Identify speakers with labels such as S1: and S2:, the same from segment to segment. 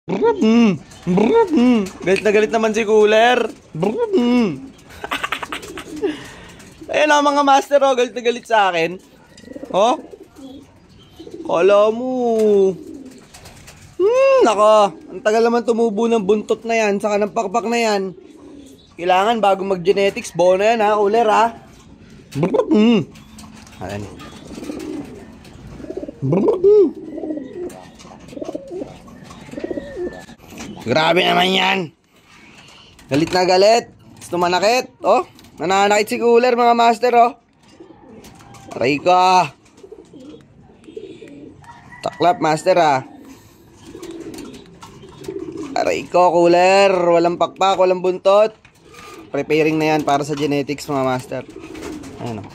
S1: Galit na galit naman si Cooler. Ayan ang mga master, oh, galit na galit sa akin. Oh? Kala mo. Nako, ang tagal naman tumubo ng buntot na yan, saka ng pakpak na yan. Kailangan bago mag-genetics, buo na yan ha, Cooler ha. Ayan. Grabe naman yan. Galit na galit. Gusto manakit. Oh, nananakit si Cooler mga master oh. Aray ka. Taklap master ah. Aray ko Cooler. Walang pakpak, walang buntot. Preparing na yan para sa genetics mga master. Ayan oh.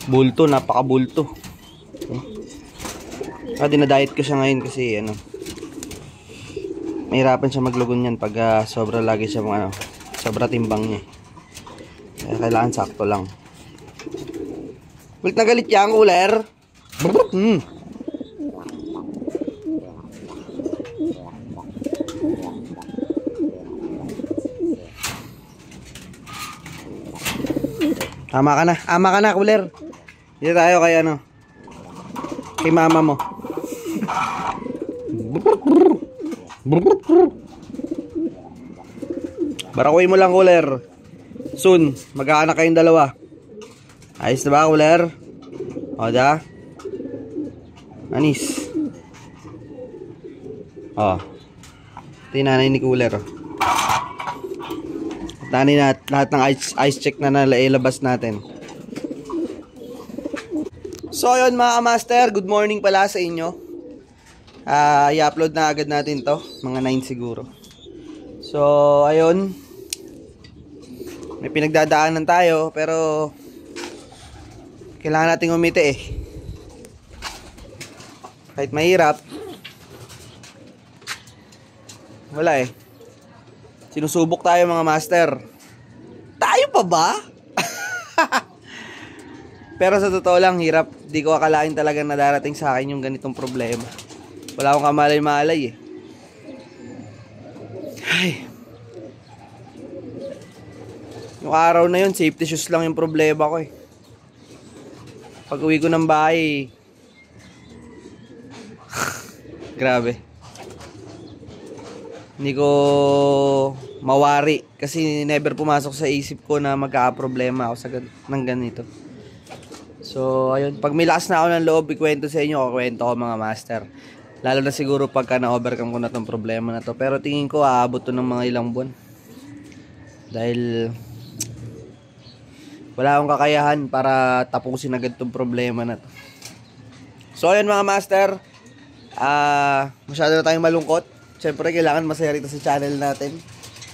S1: Bulto, napaka-bulto. Dinadiet ko siya ngayon kasi ano, mahirapan siya maglugon yan pag sobra lagi siya sobra timbang niya. Kaya kailangan sakto lang. Galit na galit yan, Cooler. Ama ka na, Cooler. Dito tayo kay ano, kay mama mo. Barakoy mo lang, Cooler. Soon, mag-aanak kayong dalawa. Ayos na ba, Cooler? O, da? Anis. O. Ito yung nanay ni Cooler. Tani na lahat ng ice check na nailabas natin. So yun mga master, good morning pala sa inyo. I-upload na agad natin to, mga 9 siguro. So ayun, may pinagdadaanan tayo pero kailangan nating umiti eh. Kahit mahirap, wala eh. Sinusubok tayo mga master. Tayo pa ba? Pero sa totoo lang, hirap. Di ko akalain talaga na darating sa akin yung ganitong problema. Wala akong kamalay-malay eh. Ay. Yung araw na yun, safety shoes lang yung problema ko eh. Pag uwi ko ng bahay, grabe. Hindi ko mawari kasi never pumasok sa isip ko na magkakaproblema ako ng ganito. So ayun, pag may lakas na ako ng loob ikwento sa inyo, kukwento ko mga master. Lalo na siguro pagka na-overcome ko na tong problema na to. Pero tingin ko aabot to ng mga ilang buwan. Dahil wala akong kakayahan para tapusin agad tong problema na to. So ayun mga master, masyado na tayong malungkot. Siyempre kailangan masaya rito sa channel natin.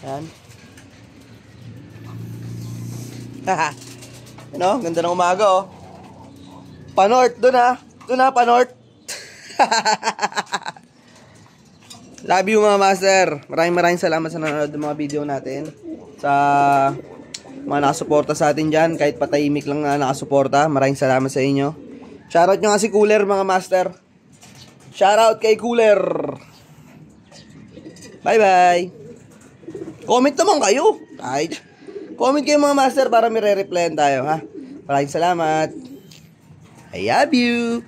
S1: Ayan. Ano? Ganda ng umaga oh. Panort, doon ha. Doon ha, Panort. Love you mga master. Maraming salamat sa nanonood ng mga video natin. Sa mga nakasuporta sa atin dyan. Kahit patahimik lang na nakasuporta. Maraming salamat sa inyo. Shoutout nyo nga si Cooler mga master. Shoutout kay Cooler. Bye bye. Comment naman kayo. Kahit comment kayo mga master para may re-replyan tayo ha. Maraming salamat. I love you.